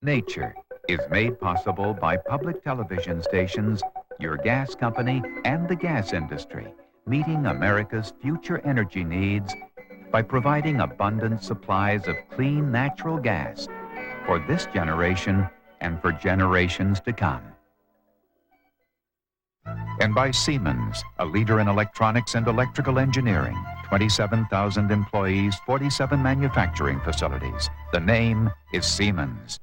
Nature is made possible by public television stations, your gas company, and the gas industry, meeting America's future energy needs by providing abundant supplies of clean natural gas for this generation and for generations to come. And by Siemens, a leader in electronics and electrical engineering, 27,000 employees, 47 manufacturing facilities. The name is Siemens.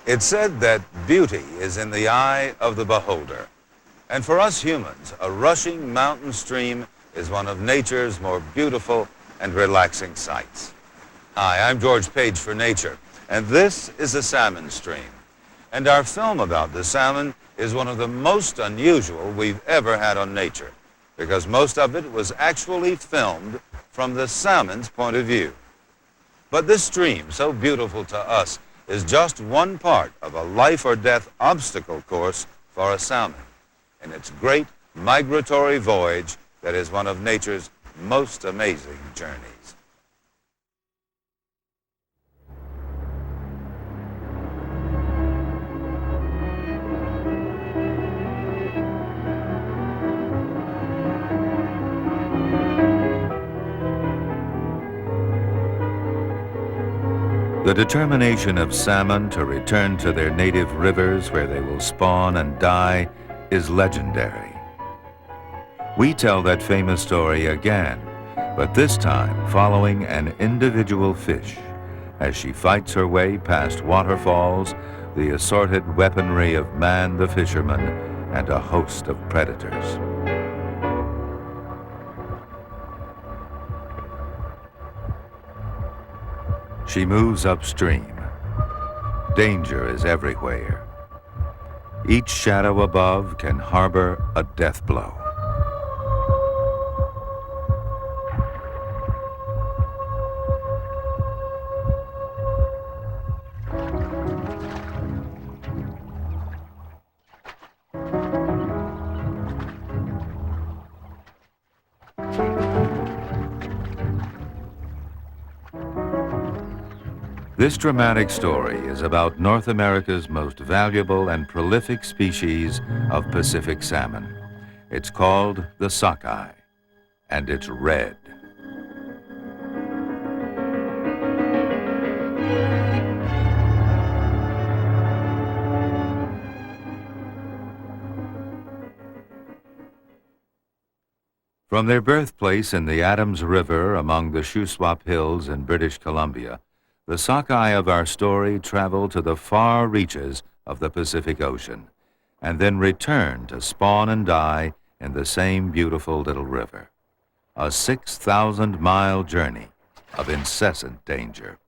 It's said that beauty is in the eye of the beholder. And for us humans, a rushing mountain stream is one of nature's more beautiful and relaxing sights. Hi, I'm George Page for Nature, and this is the Salmon Stream. And our film about the salmon is one of the most unusual we've ever had on Nature, because most of it was actually filmed from the salmon's point of view. But this stream, so beautiful to us, is just one part of a life or death obstacle course for a salmon in its great migratory voyage that is one of nature's most amazing journeys. The determination of salmon to return to their native rivers where they will spawn and die is legendary. We tell that famous story again, but this time following an individual fish as she fights her way past waterfalls, the assorted weaponry of man the fisherman, and a host of predators. She moves upstream. Danger is everywhere. Each shadow above can harbor a death blow. This dramatic story is about North America's most valuable and prolific species of Pacific salmon. It's called the sockeye, and it's red. From their birthplace in the Adams River among the Shuswap Hills in British Columbia, the sockeye of our story traveled to the far reaches of the Pacific Ocean and then returned to spawn and die in the same beautiful little river. A 6,000-mile journey of incessant danger.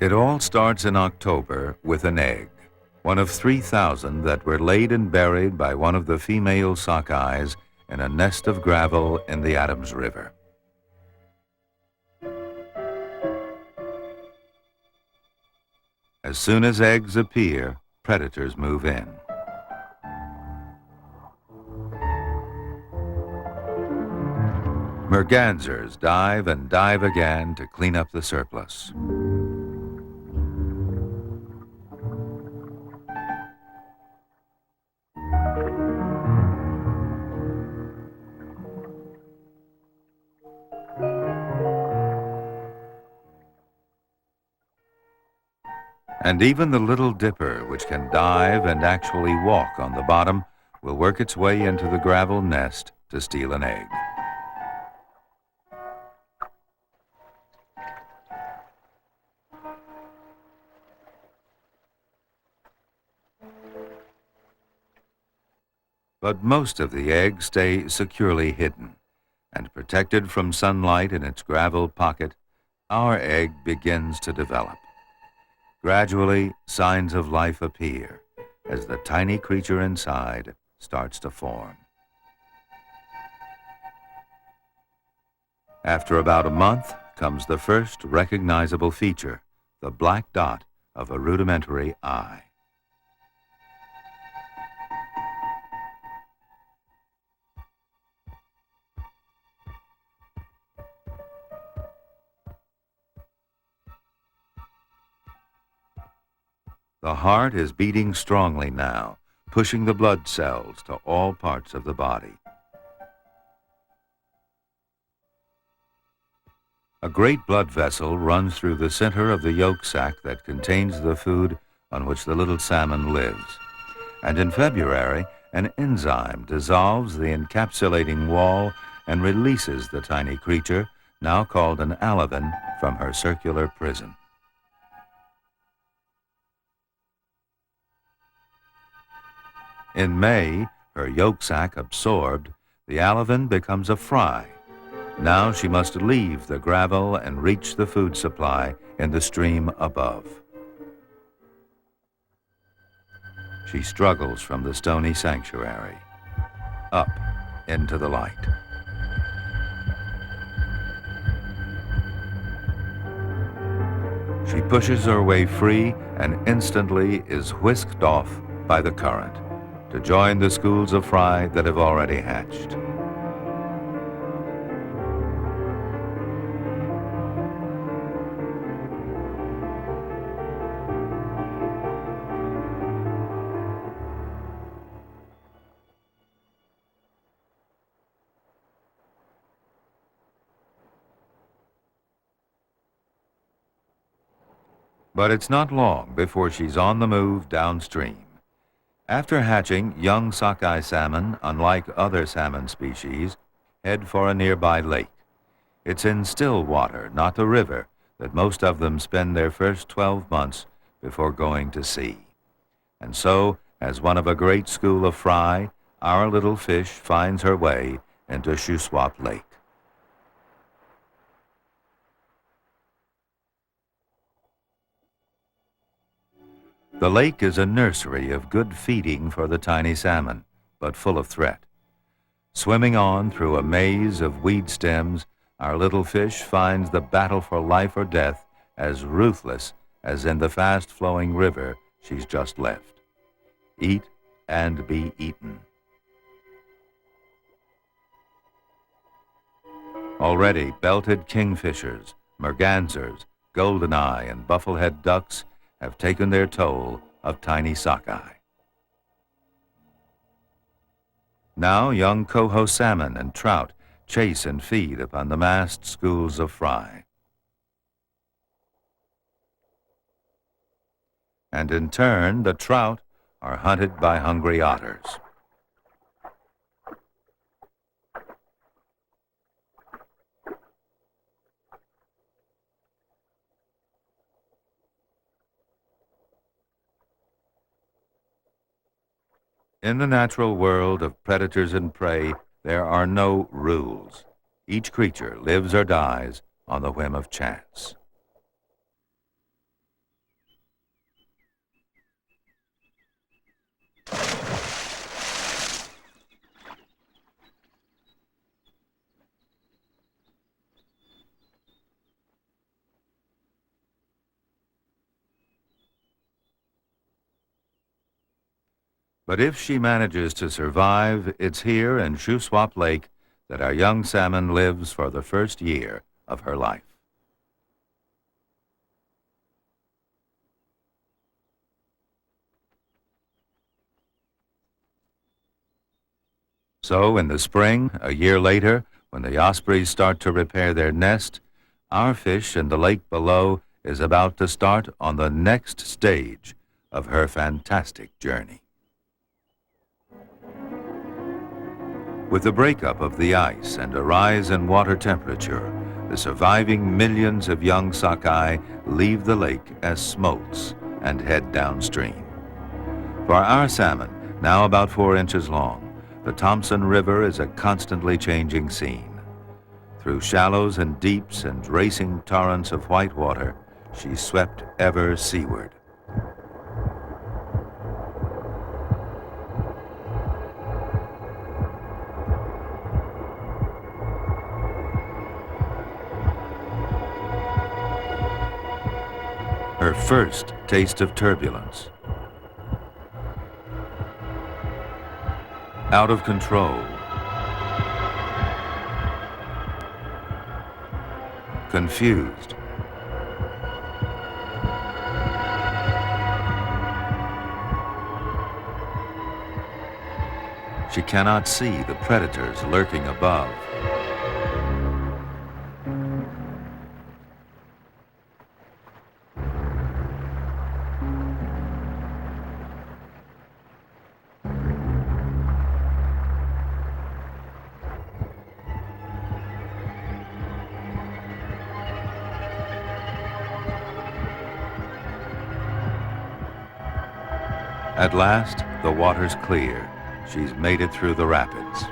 It all starts in October with an egg, one of 3,000 that were laid and buried by one of the female sockeyes in a nest of gravel in the Adams River. As soon as eggs appear, predators move in. Mergansers dive and dive again to clean up the surplus. And even the little dipper, which can dive and actually walk on the bottom, will work its way into the gravel nest to steal an egg. But most of the eggs stay securely hidden, and protected from sunlight in its gravel pocket, our egg begins to develop. Gradually, signs of life appear as the tiny creature inside starts to form. After about a month comes the first recognizable feature, the black dot of a rudimentary eye. The heart is beating strongly now, pushing the blood cells to all parts of the body. A great blood vessel runs through the center of the yolk sac that contains the food on which the little salmon lives. And in February, an enzyme dissolves the encapsulating wall and releases the tiny creature, now called an alevin, from her circular prison. In May, her yolk sac absorbed, the alevin becomes a fry. Now she must leave the gravel and reach the food supply in the stream above. She struggles from the stony sanctuary, up into the light. She pushes her way free and instantly is whisked off by the current to join the schools of fry that have already hatched. But it's not long before she's on the move downstream. After hatching, young sockeye salmon, unlike other salmon species, head for a nearby lake. It's in still water, not the river, that most of them spend their first 12 months before going to sea. And so, as one of a great school of fry, our little fish finds her way into Shuswap Lake. The lake is a nursery of good feeding for the tiny salmon, but full of threat. Swimming on through a maze of weed stems, our little fish finds the battle for life or death as ruthless as in the fast-flowing river she's just left. Eat and be eaten. Already, belted kingfishers, mergansers, goldeneye, and bufflehead ducks have taken their toll of tiny sockeye. Now young coho salmon and trout chase and feed upon the massed schools of fry. And in turn, the trout are hunted by hungry otters. In the natural world of predators and prey, there are no rules. Each creature lives or dies on the whim of chance. But if she manages to survive, it's here in Shuswap Lake that our young salmon lives for the first year of her life. So in the spring, a year later, when the ospreys start to repair their nest, our fish in the lake below is about to start on the next stage of her fantastic journey. With the breakup of the ice and a rise in water temperature, the surviving millions of young sockeye leave the lake as smolts and head downstream. For our salmon, now about 4 inches long, The Thompson River is a constantly changing scene. Through shallows and deeps and racing torrents of white water, she swept ever seaward. Her first taste of turbulence. Out of control. Confused. She cannot see the predators lurking above. At last, the water's clear. She's made it through the rapids.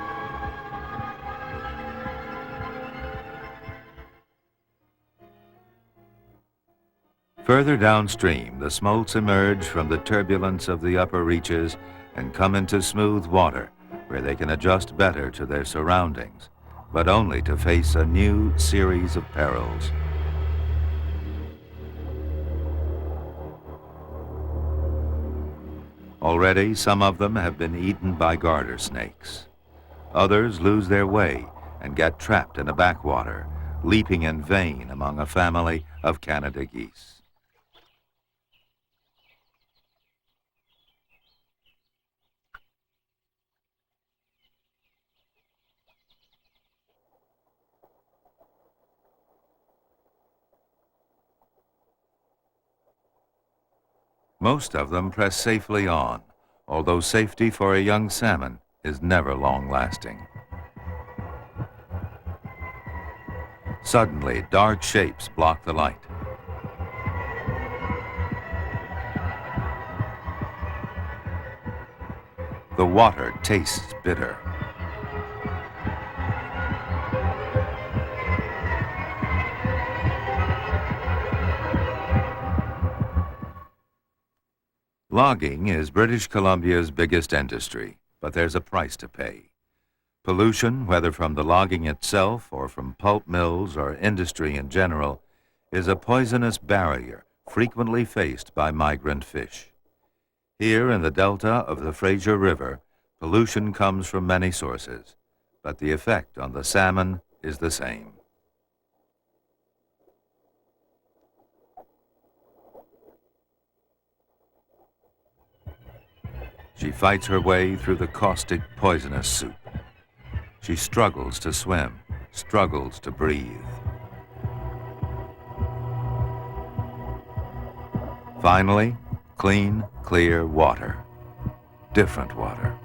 Further downstream, the smolts emerge from the turbulence of the upper reaches and come into smooth water, where they can adjust better to their surroundings, but only to face a new series of perils. Already, some of them have been eaten by garter snakes. Others lose their way and get trapped in a backwater, leaping in vain among a family of Canada geese. Most of them press safely on, although safety for a young salmon is never long-lasting. Suddenly, dark shapes block the light. The water tastes bitter. Logging is British Columbia's biggest industry, but there's a price to pay. Pollution, whether from the logging itself or from pulp mills or industry in general, is a poisonous barrier frequently faced by migrant fish. Here in the delta of the Fraser River, pollution comes from many sources, but the effect on the salmon is the same. She fights her way through the caustic, poisonous soup. She struggles to swim, struggles to breathe. Finally, clean, clear water. Different water.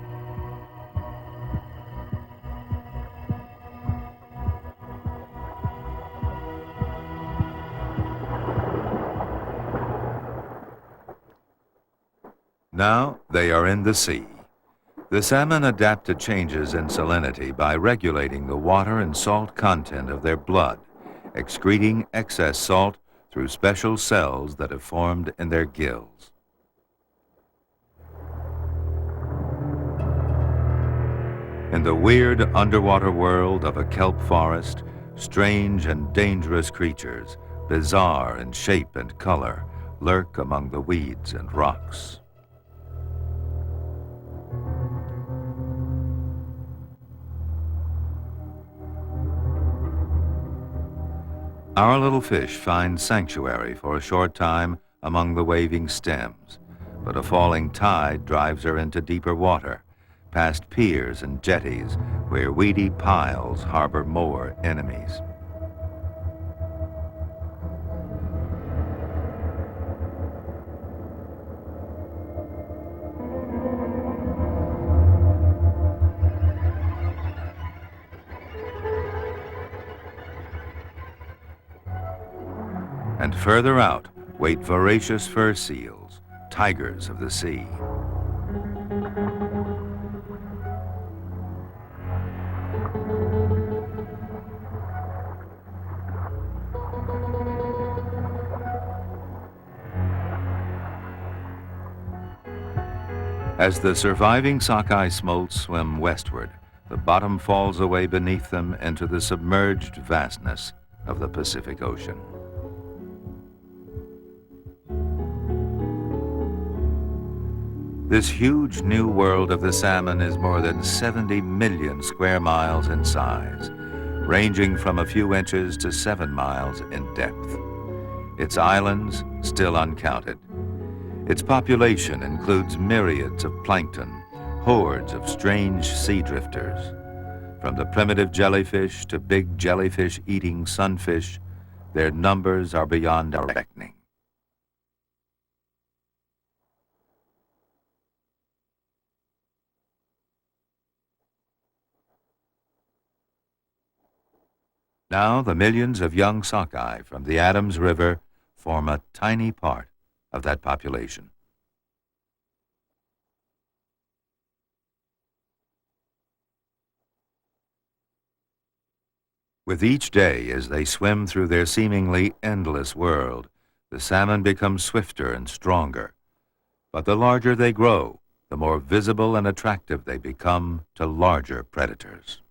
Now they are in the sea. The salmon adapt to changes in salinity by regulating the water and salt content of their blood, excreting excess salt through special cells that have formed in their gills. In the weird underwater world of a kelp forest, strange and dangerous creatures, bizarre in shape and color, lurk among the weeds and rocks. Our little fish finds sanctuary for a short time among the waving stems, but a falling tide drives her into deeper water, past piers and jetties where weedy piles harbor more enemies. And further out wait voracious fur seals, tigers of the sea. As the surviving sockeye smolts swim westward, the bottom falls away beneath them into the submerged vastness of the Pacific Ocean. This huge new world of the salmon is more than 70 million square miles in size, ranging from a few inches to 7 miles in depth. Its islands still uncounted. Its population includes myriads of plankton, hordes of strange sea drifters. From the primitive jellyfish to big jellyfish-eating sunfish, their numbers are beyond our reckoning. Now the millions of young sockeye from the Adams River form a tiny part of that population. With each day as they swim through their seemingly endless world, the salmon become swifter and stronger. But the larger they grow, the more visible and attractive they become to larger predators.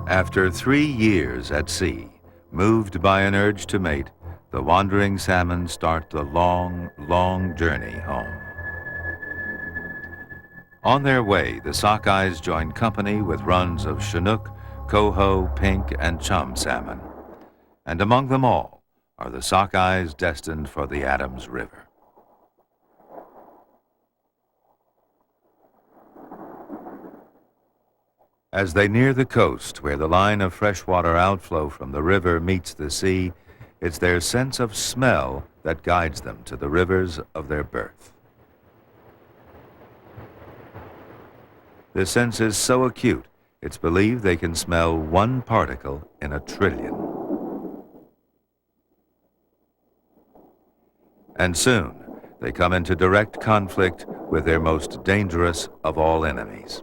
After 3 years at sea, moved by an urge to mate, the wandering salmon start the long, long journey home. On their way, the sockeyes join company with runs of Chinook, coho, pink, and chum salmon. And among them all are the sockeyes destined for the Adams River. As they near the coast, where the line of freshwater outflow from the river meets the sea, it's their sense of smell that guides them to the rivers of their birth. The sense is so acute, it's believed they can smell 1 particle in a trillion. And soon, they come into direct conflict with their most dangerous of all enemies.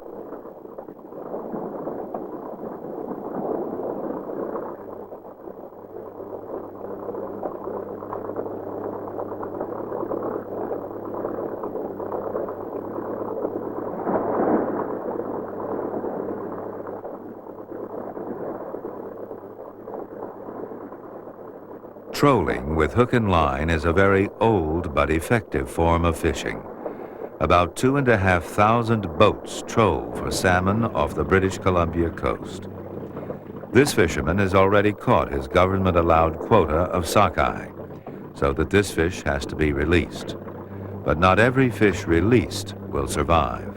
Trolling with hook and line is a very old but effective form of fishing. About 2,500 boats troll for salmon off the British Columbia coast. This fisherman has already caught his government-allowed quota of sockeye, so that this fish has to be released. But not every fish released will survive.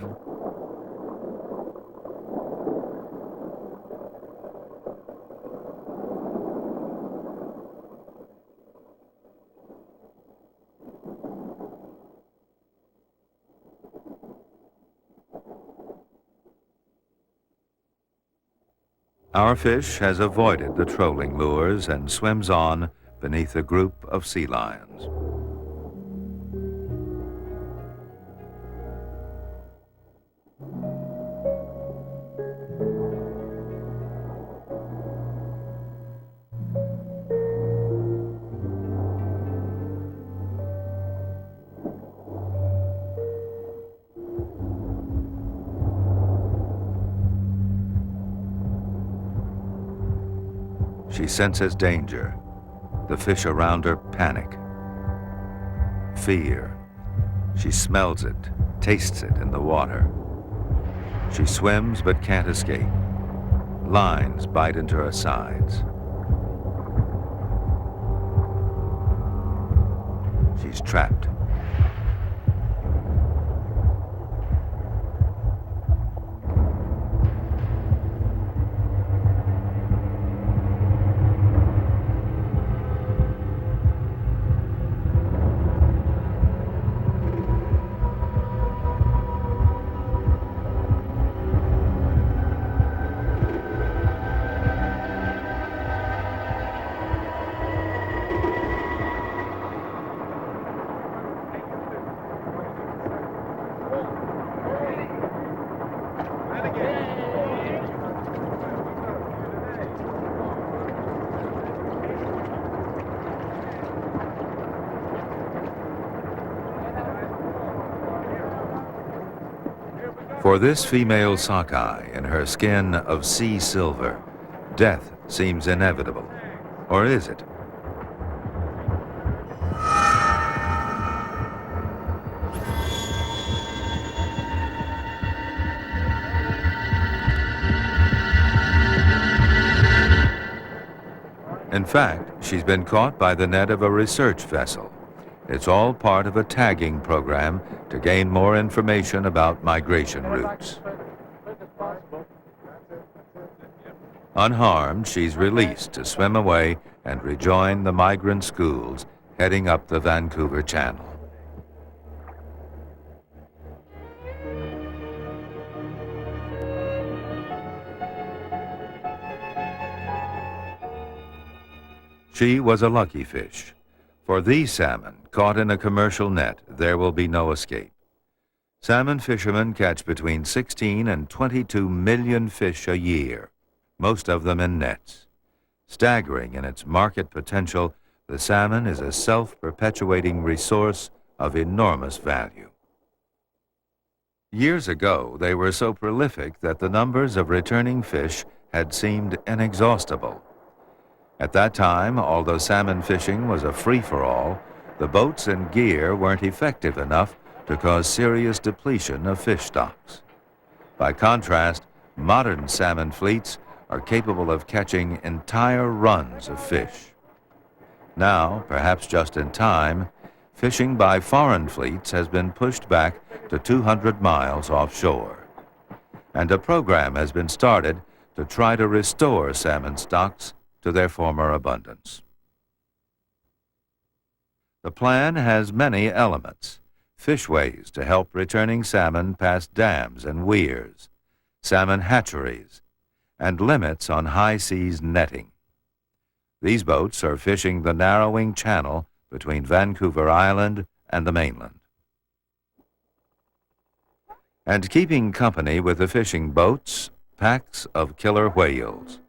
Our fish has avoided the trolling lures and swims on beneath a group of sea lions. She senses danger. The fish around her panic. Fear. She smells it, tastes it in the water. She swims but can't escape. Lines bite into her sides. She's trapped. For this female sockeye, in her skin of sea silver, death seems inevitable. Or is it? In fact, she's been caught by the net of a research vessel. It's all part of a tagging program to gain more information about migration routes. Unharmed, she's released to swim away and rejoin the migrant schools heading up the Vancouver Channel. She was a lucky fish. For these salmon, caught in a commercial net, there will be no escape. Salmon fishermen catch between 16 and 22 million fish a year, most of them in nets. Staggering in its market potential, the salmon is a self-perpetuating resource of enormous value. Years ago, they were so prolific that the numbers of returning fish had seemed inexhaustible. At that time, although salmon fishing was a free-for-all, the boats and gear weren't effective enough to cause serious depletion of fish stocks. By contrast, modern salmon fleets are capable of catching entire runs of fish. Now, perhaps just in time, fishing by foreign fleets has been pushed back to 200 miles offshore. And a program has been started to try to restore salmon stocks to their former abundance. The plan has many elements: fishways to help returning salmon past dams and weirs, salmon hatcheries, and limits on high seas netting. These boats are fishing the narrowing channel between Vancouver Island and the mainland. And keeping company with the fishing boats, packs of killer whales.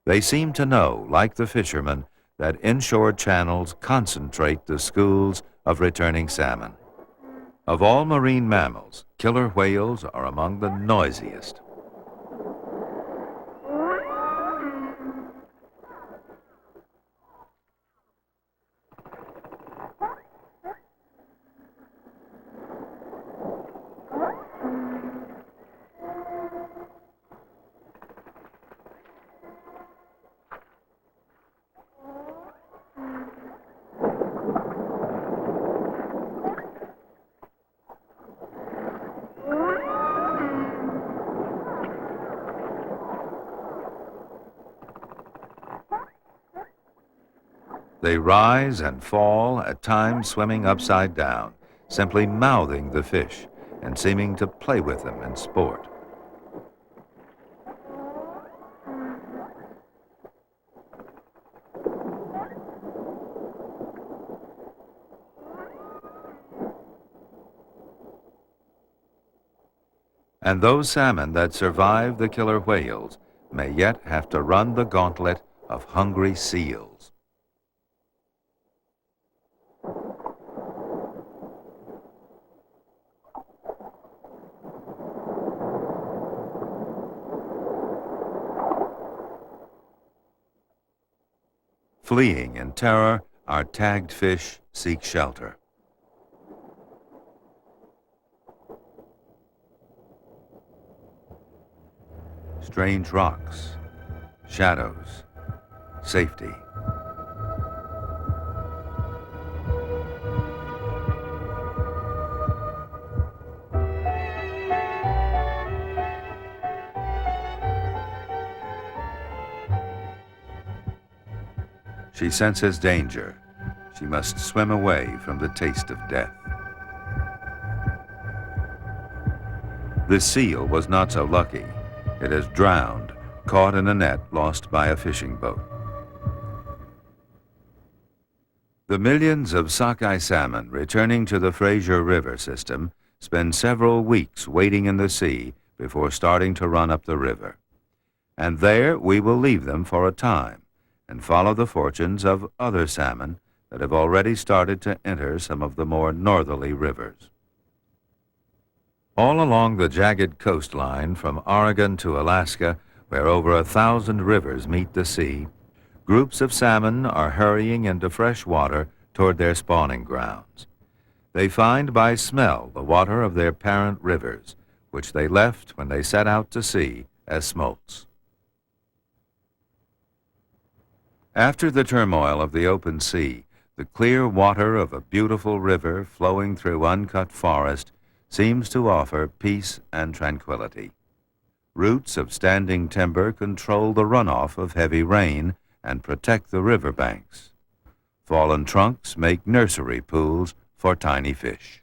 They seem to know, like the fishermen, that inshore channels concentrate the schools of returning salmon. Of all marine mammals, killer whales are among the noisiest. They rise and fall, at times swimming upside down, simply mouthing the fish and seeming to play with them in sport. And those salmon that survive the killer whales may yet have to run the gauntlet of hungry seals. Fleeing in terror, our tagged fish seek shelter. Strange rocks, shadows, safety. She senses danger. She must swim away from the taste of death. This seal was not so lucky. It has drowned, caught in a net lost by a fishing boat. The millions of sockeye salmon returning to the Fraser River system spend several weeks waiting in the sea before starting to run up the river. And there we will leave them for a time and follow the fortunes of other salmon that have already started to enter some of the more northerly rivers. All along the jagged coastline from Oregon to Alaska, where over 1,000 rivers meet the sea, groups of salmon are hurrying into fresh water toward their spawning grounds. They find by smell the water of their parent rivers, which they left when they set out to sea as smolts. After the turmoil of the open sea, the clear water of a beautiful river flowing through uncut forest seems to offer peace and tranquility. Roots of standing timber control the runoff of heavy rain and protect the riverbanks. Fallen trunks make nursery pools for tiny fish.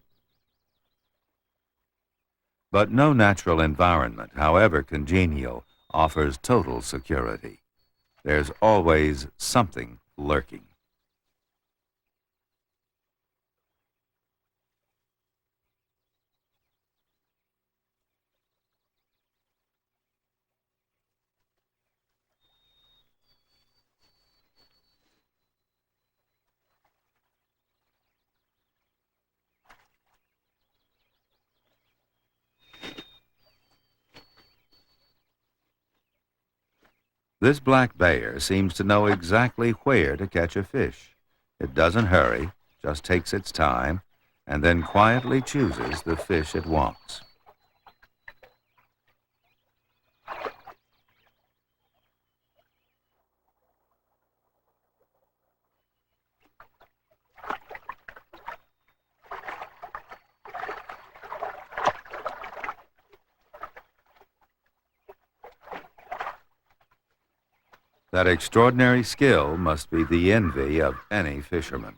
But no natural environment, however congenial, offers total security. There's always something lurking. This black bear seems to know exactly where to catch a fish. It doesn't hurry, just takes its time, and then quietly chooses the fish it wants. That extraordinary skill must be the envy of any fisherman.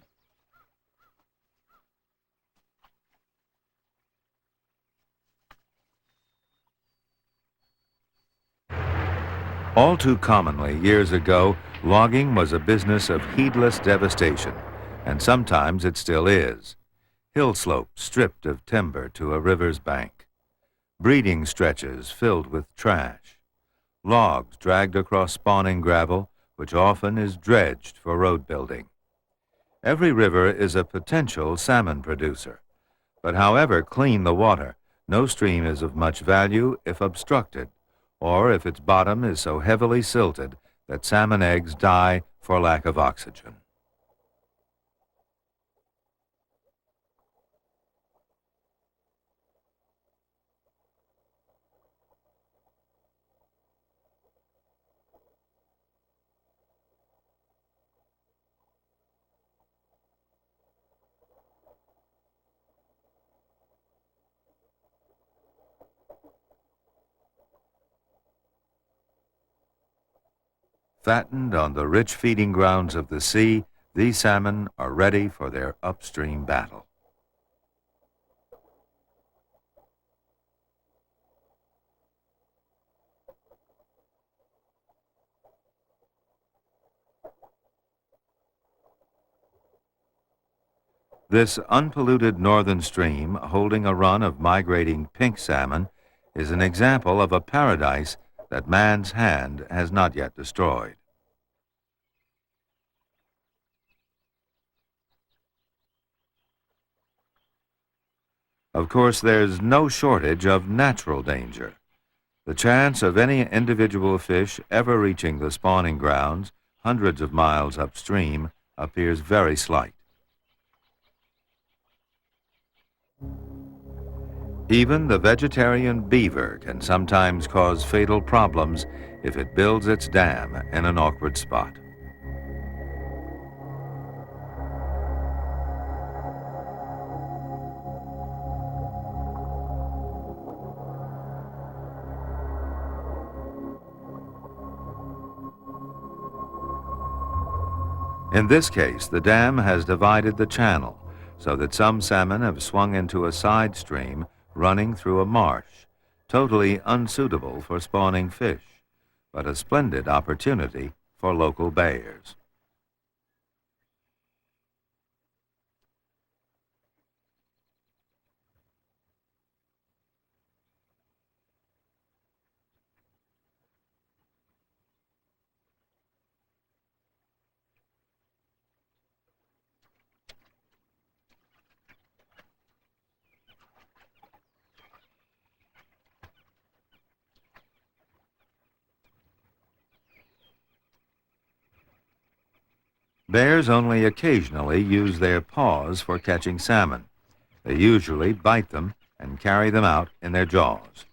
All too commonly, years ago, logging was a business of heedless devastation, and sometimes it still is. Hill slopes stripped of timber to a river's bank, breeding stretches filled with trash, logs dragged across spawning gravel, which often is dredged for road building. Every river is a potential salmon producer, but however clean the water, no stream is of much value if obstructed, or if its bottom is so heavily silted that salmon eggs die for lack of oxygen. Fattened on the rich feeding grounds of the sea, these salmon are ready for their upstream battle. This unpolluted northern stream, holding a run of migrating pink salmon, is an example of a paradise that man's hand has not yet destroyed. Of course, there's no shortage of natural danger. The chance of any individual fish ever reaching the spawning grounds, hundreds of miles upstream, appears very slight. Even the vegetarian beaver can sometimes cause fatal problems if it builds its dam in an awkward spot. In this case, the dam has divided the channel so that some salmon have swung into a side stream running through a marsh, totally unsuitable for spawning fish, but a splendid opportunity for local bayers. Bears only occasionally use their paws for catching salmon. They usually bite them and carry them out in their jaws.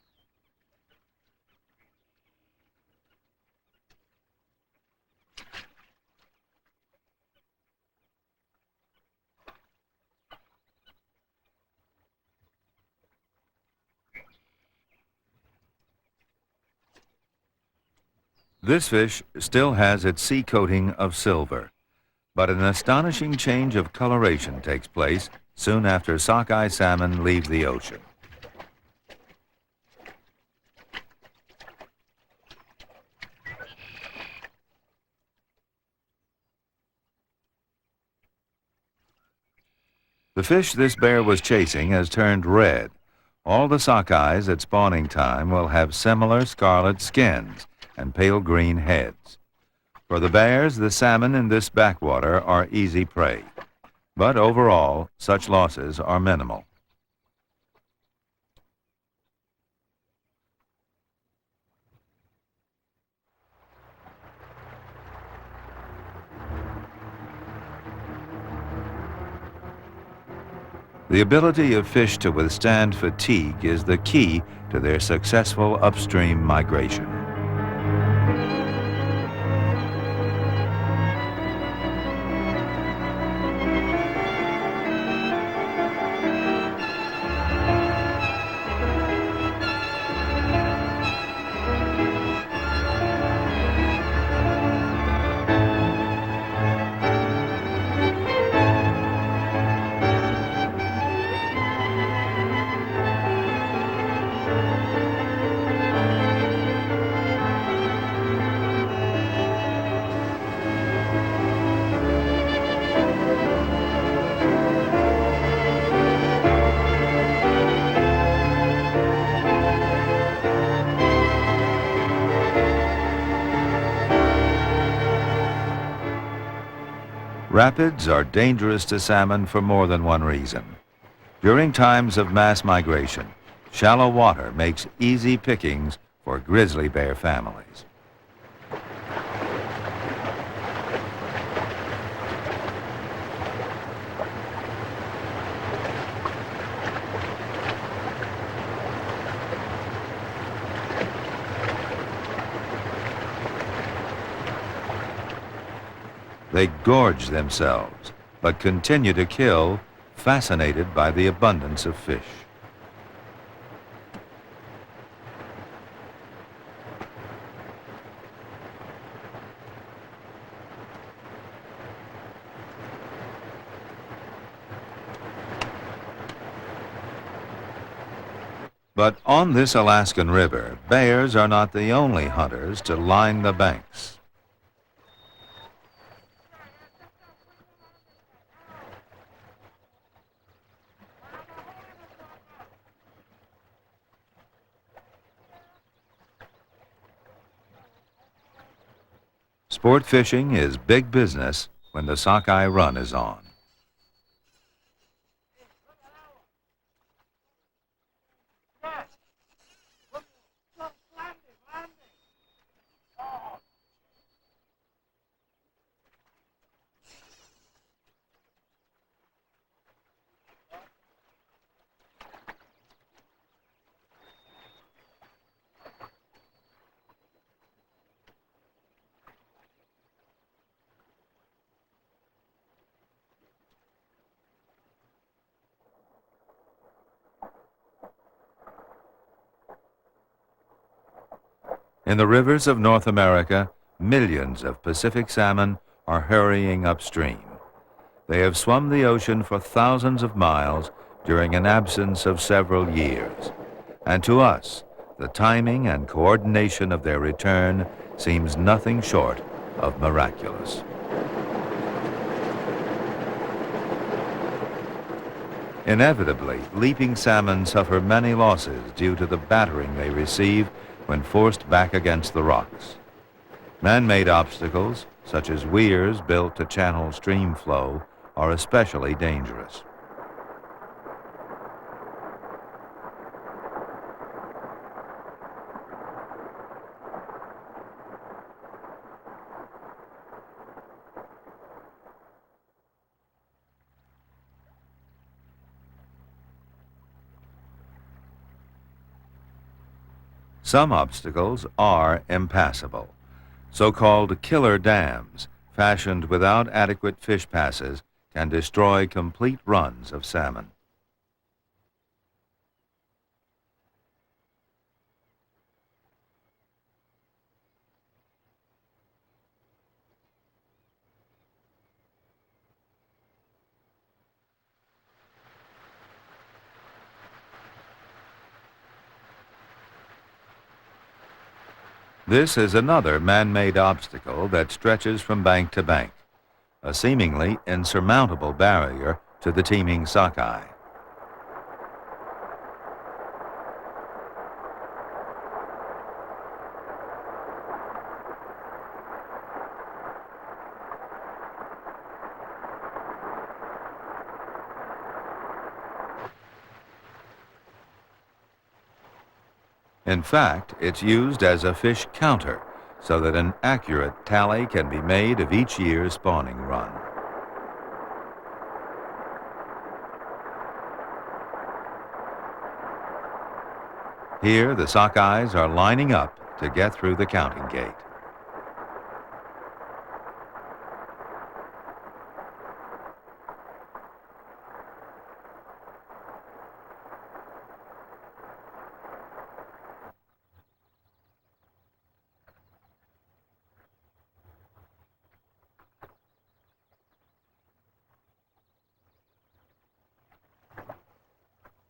This fish still has its sea coating of silver, but an astonishing change of coloration takes place soon after sockeye salmon leave the ocean. The fish this bear was chasing has turned red. All the sockeyes at spawning time will have similar scarlet skins and pale green heads. For the bears, the salmon in this backwater are easy prey. But overall, such losses are minimal. The ability of fish to withstand fatigue is the key to their successful upstream migration. Rapids are dangerous to salmon for more than one reason. During times of mass migration, shallow water makes easy pickings for grizzly bear families. They gorge themselves, but continue to kill, fascinated by the abundance of fish. But on this Alaskan river, bears are not the only hunters to line the banks. Sport fishing is big business when the sockeye run is on. In the rivers of North America, millions of Pacific salmon are hurrying upstream. They have swum the ocean for thousands of miles during an absence of several years. And to us, the timing and coordination of their return seems nothing short of miraculous. Inevitably, leaping salmon suffer many losses due to the battering they receive when forced back against the rocks. Man-made obstacles, such as weirs built to channel stream flow, are especially dangerous. Some obstacles are impassable. So-called killer dams, fashioned without adequate fish passes, can destroy complete runs of salmon. This is another man-made obstacle that stretches from bank to bank, a seemingly insurmountable barrier to the teeming sockeye. In fact, it's used as a fish counter so that an accurate tally can be made of each year's spawning run. Here, the sockeyes are lining up to get through the counting gate.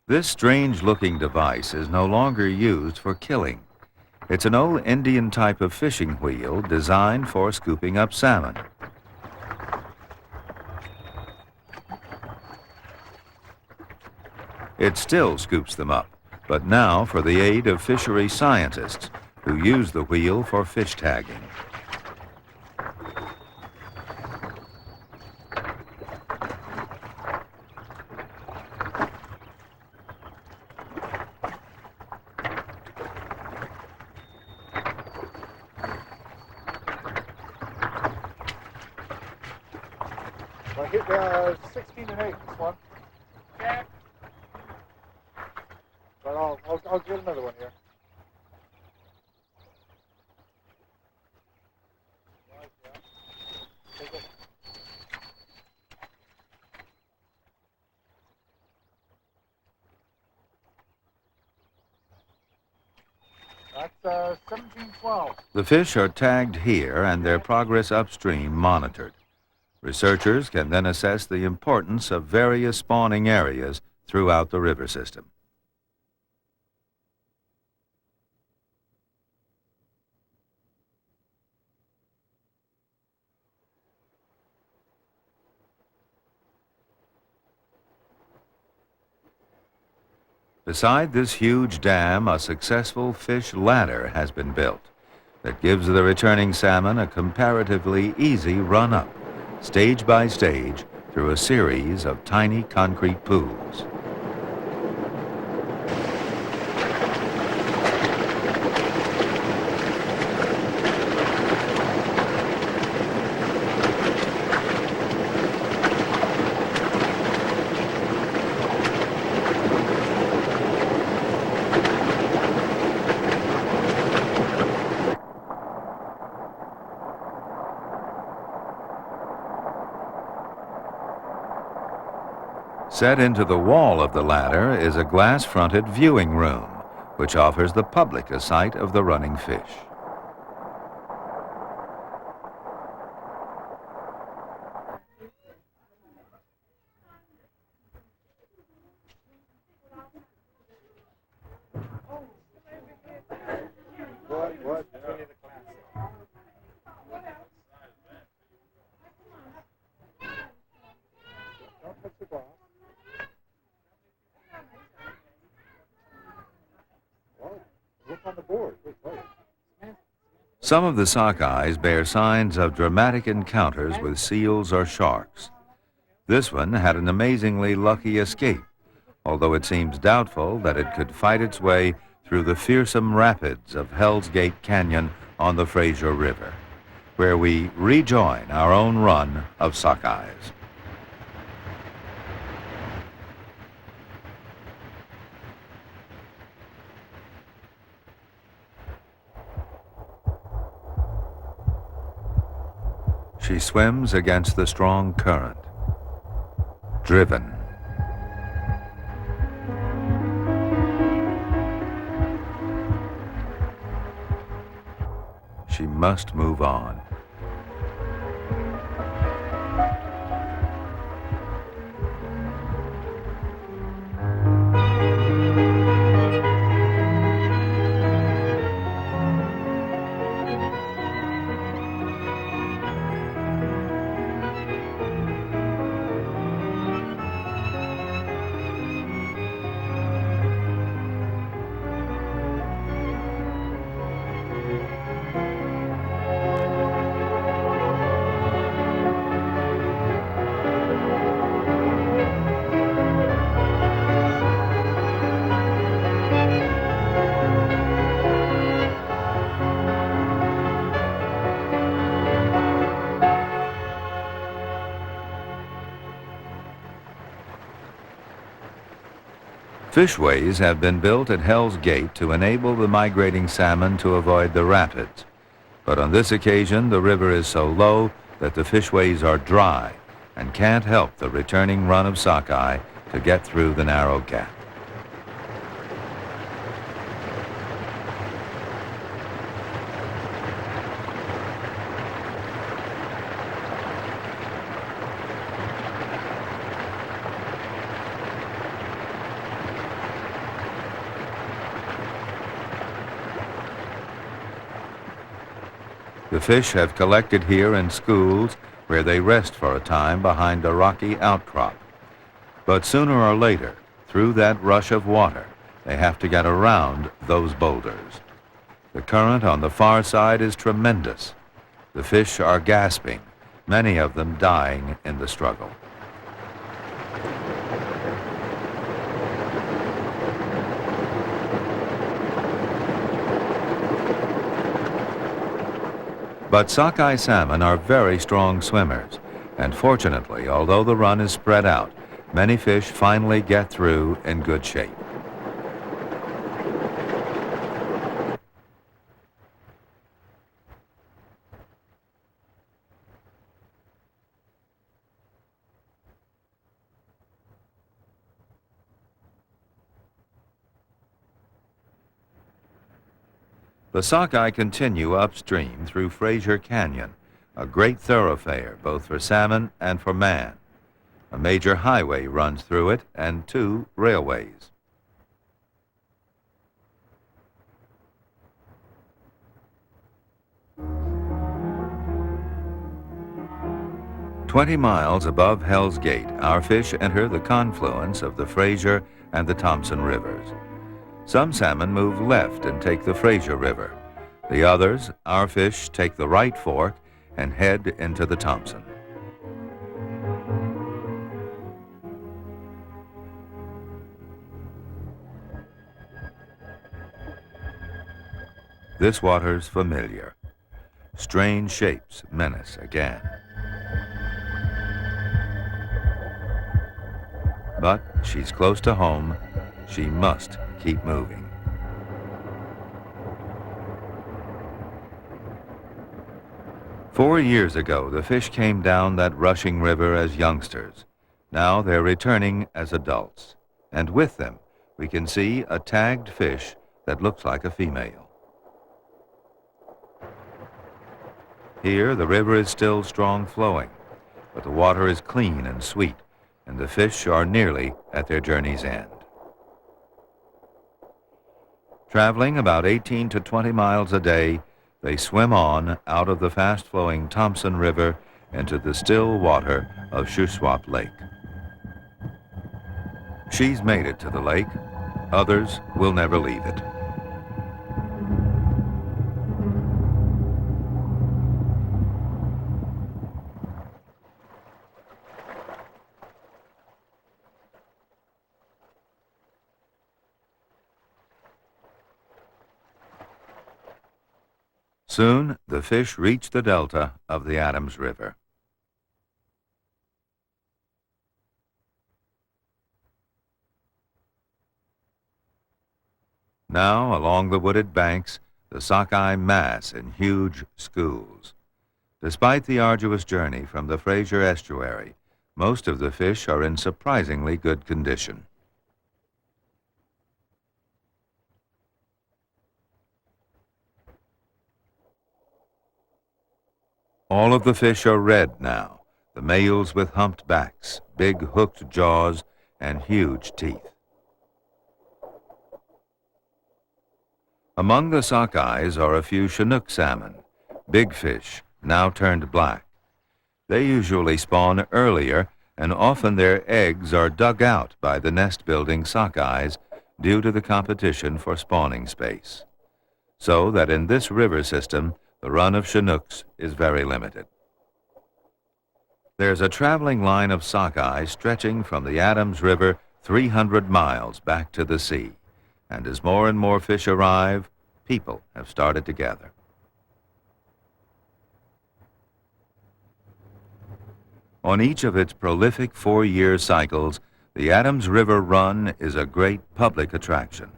This strange-looking device is no longer used for killing. It's an old Indian type of fishing wheel designed for scooping up salmon. It still scoops them up, but now for the aid of fishery scientists who use the wheel for fish tagging. I hit 16 and 8 this one. Yeah. But I'll get another one here. That's 1712. The fish are tagged here and their progress upstream monitored. Researchers can then assess the importance of various spawning areas throughout the river system. Beside this huge dam, a successful fish ladder has been built that gives the returning salmon a comparatively easy run-up, stage by stage, through a series of tiny concrete pools. Set into the wall of the ladder is a glass-fronted viewing room, which offers the public a sight of the running fish. What? Don't touch the glass. Well, look on the board. Wait. Some of the sockeyes bear signs of dramatic encounters with seals or sharks. This one had an amazingly lucky escape, although it seems doubtful that it could fight its way through the fearsome rapids of Hell's Gate Canyon on the Fraser River, where we rejoin our own run of sockeyes. She swims against the strong current, driven. She must move on. Fishways have been built at Hell's Gate to enable the migrating salmon to avoid the rapids. But on this occasion, the river is so low that the fishways are dry and can't help the returning run of sockeye to get through the narrow gap. The fish have collected here in schools where they rest for a time behind a rocky outcrop. But sooner or later, through that rush of water, they have to get around those boulders. The current on the far side is tremendous. The fish are gasping, many of them dying in the struggle. But sockeye salmon are very strong swimmers, and fortunately, although the run is spread out, many fish finally get through in good shape. The sockeye continue upstream through Fraser Canyon, a great thoroughfare both for salmon and for man. A major highway runs through it and 2 railways. "20 miles above Hell's Gate, our fish enter the confluence of the Fraser and the Thompson rivers. Some salmon move left and take the Fraser River. The others, our fish, take the right fork and head into the Thompson. This water's familiar. Strange shapes menace again. But she's close to home. She must keep moving. "4 years ago, the fish came down that rushing river as youngsters. Now they're returning as adults. And with them, we can see a tagged fish that looks like a female. Here, the river is still strong flowing, but the water is clean and sweet, and the fish are nearly at their journey's end. Traveling about 18 to 20 miles a day, they swim on out of the fast-flowing Thompson River into the still water of Shuswap Lake. She's made it to the lake. Others will never leave it. Soon, the fish reach the delta of the Adams River. Now, along the wooded banks, the sockeye mass in huge schools. Despite the arduous journey from the Fraser estuary, most of the fish are in surprisingly good condition. All of the fish are red now, the males with humped backs, big hooked jaws, and huge teeth. Among the sockeyes are a few Chinook salmon, big fish, now turned black. They usually spawn earlier, and often their eggs are dug out by the nest-building sockeyes due to the competition for spawning space. So that in this river system, the run of Chinooks is very limited. There's a traveling line of sockeye stretching from the Adams River 300 miles back to the sea, and as more and more fish arrive, people have started to gather. On each of its prolific 4-year cycles, the Adams River Run is a great public attraction.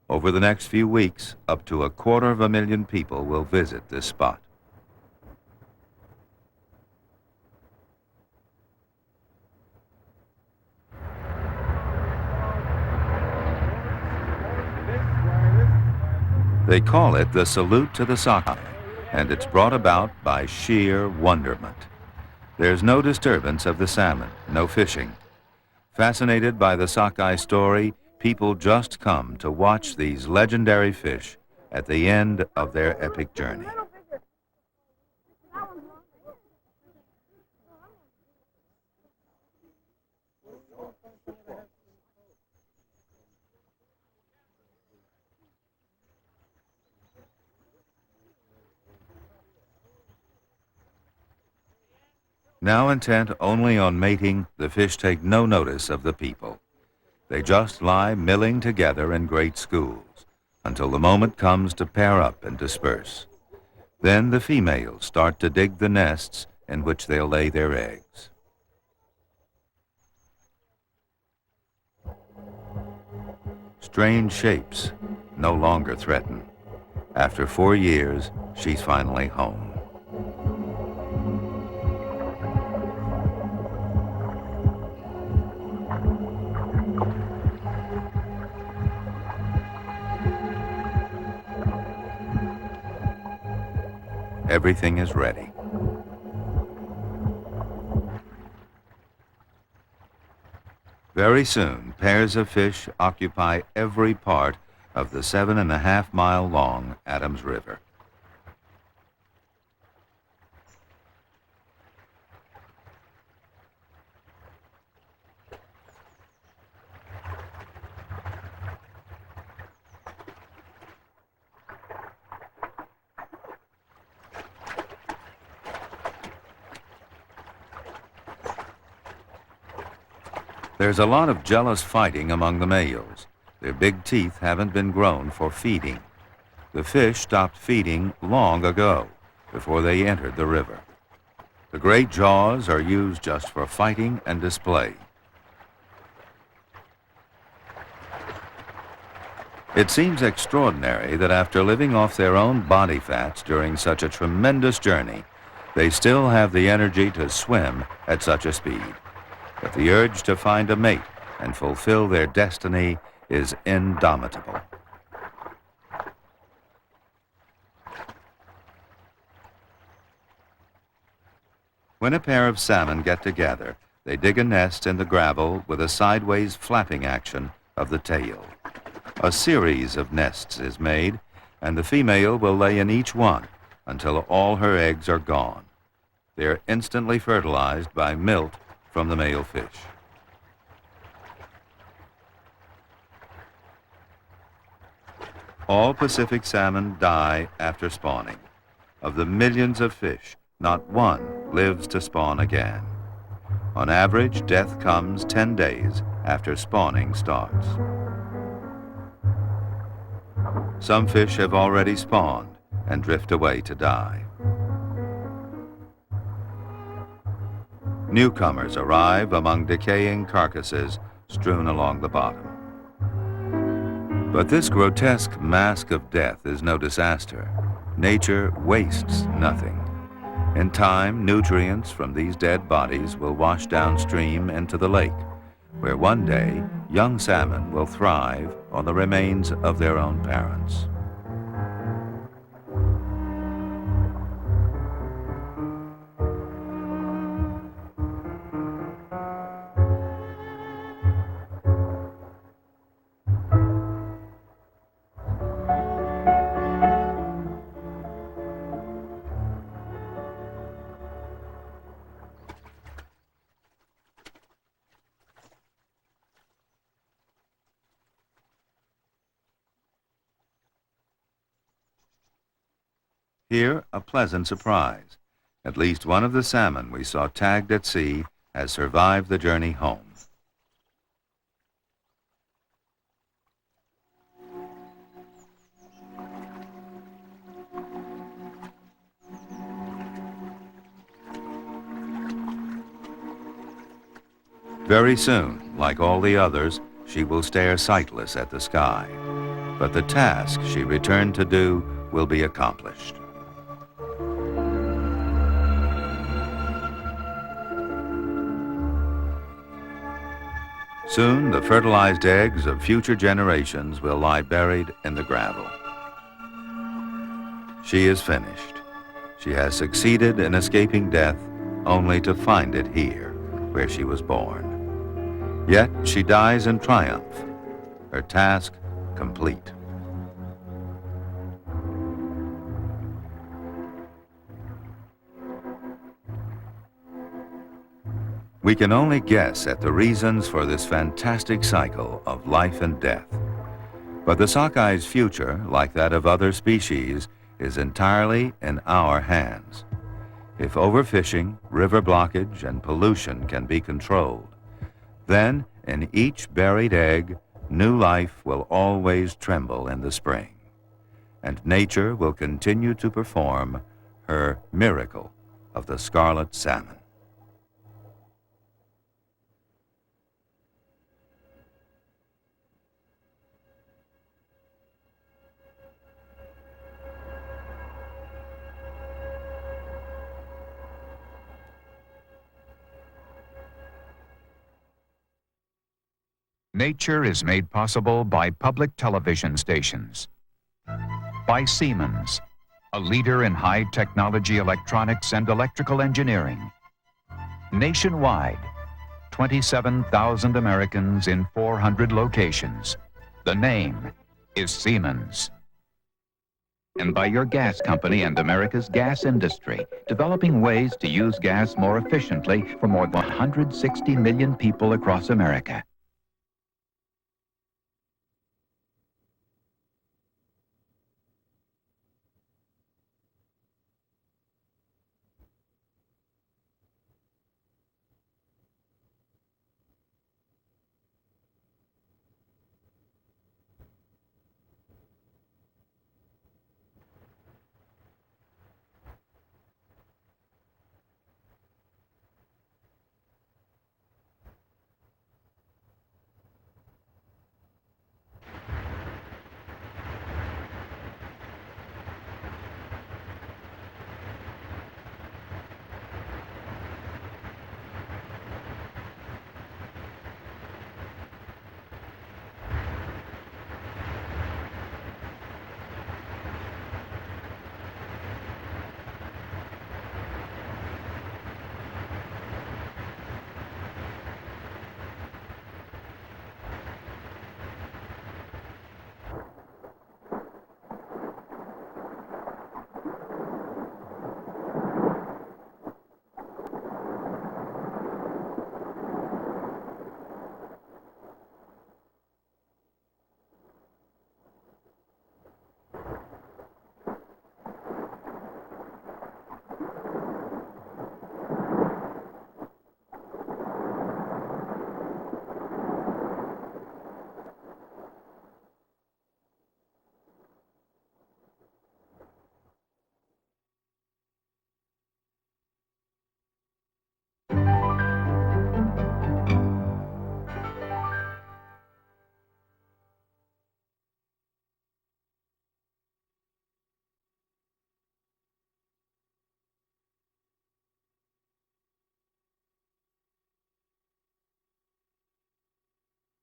Over the next few weeks, up to 250,000 people will visit this spot. They call it the Salute to the Sockeye, and it's brought about by sheer wonderment. There's no disturbance of the salmon, no fishing. Fascinated by the sockeye story, people just come to watch these legendary fish at the end of their epic journey. Now intent only on mating, the fish take no notice of the people. They just lie milling together in great schools until the moment comes to pair up and disperse. Then the females start to dig the nests in which they'll lay their eggs. Strange shapes no longer threaten. After 4 years, she's finally home. Everything is ready. Very soon, pairs of fish occupy every part of the 7.5-mile-long Adams River. There's a lot of jealous fighting among the males. Their big teeth haven't been grown for feeding. The fish stopped feeding long ago, before they entered the river. The great jaws are used just for fighting and display. It seems extraordinary that after living off their own body fats during such a tremendous journey, they still have the energy to swim at such a speed. But the urge to find a mate and fulfill their destiny is indomitable. When a pair of salmon get together, they dig a nest in the gravel with a sideways flapping action of the tail. A series of nests is made, and the female will lay in each one until all her eggs are gone. They're instantly fertilized by milt from the male fish. All Pacific salmon die after spawning. Of the millions of fish, not one lives to spawn again. On average, death comes 10 days after spawning starts. Some fish have already spawned and drift away to die. Newcomers arrive among decaying carcasses strewn along the bottom. But this grotesque mask of death is no disaster. Nature wastes nothing. In time, nutrients from these dead bodies will wash downstream into the lake, where one day young salmon will thrive on the remains of their own parents. Here, a pleasant surprise. At least one of the salmon we saw tagged at sea has survived the journey home. Very soon, like all the others, she will stare sightless at the sky. But the task she returned to do will be accomplished. Soon, the fertilized eggs of future generations will lie buried in the gravel. She is finished. She has succeeded in escaping death only to find it here, where she was born. Yet she dies in triumph, her task complete. We can only guess at the reasons for this fantastic cycle of life and death. But the sockey's future, like that of other species, is entirely in our hands. If overfishing, river blockage, and pollution can be controlled, then in each buried egg, new life will always tremble in the spring, and nature will continue to perform her miracle of the scarlet salmon. Nature is made possible by public television stations, by Siemens, a leader in high-technology electronics and electrical engineering. Nationwide, 27,000 Americans in 400 locations. The name is Siemens. And by your gas company and America's gas industry, developing ways to use gas more efficiently for more than 160 million people across America.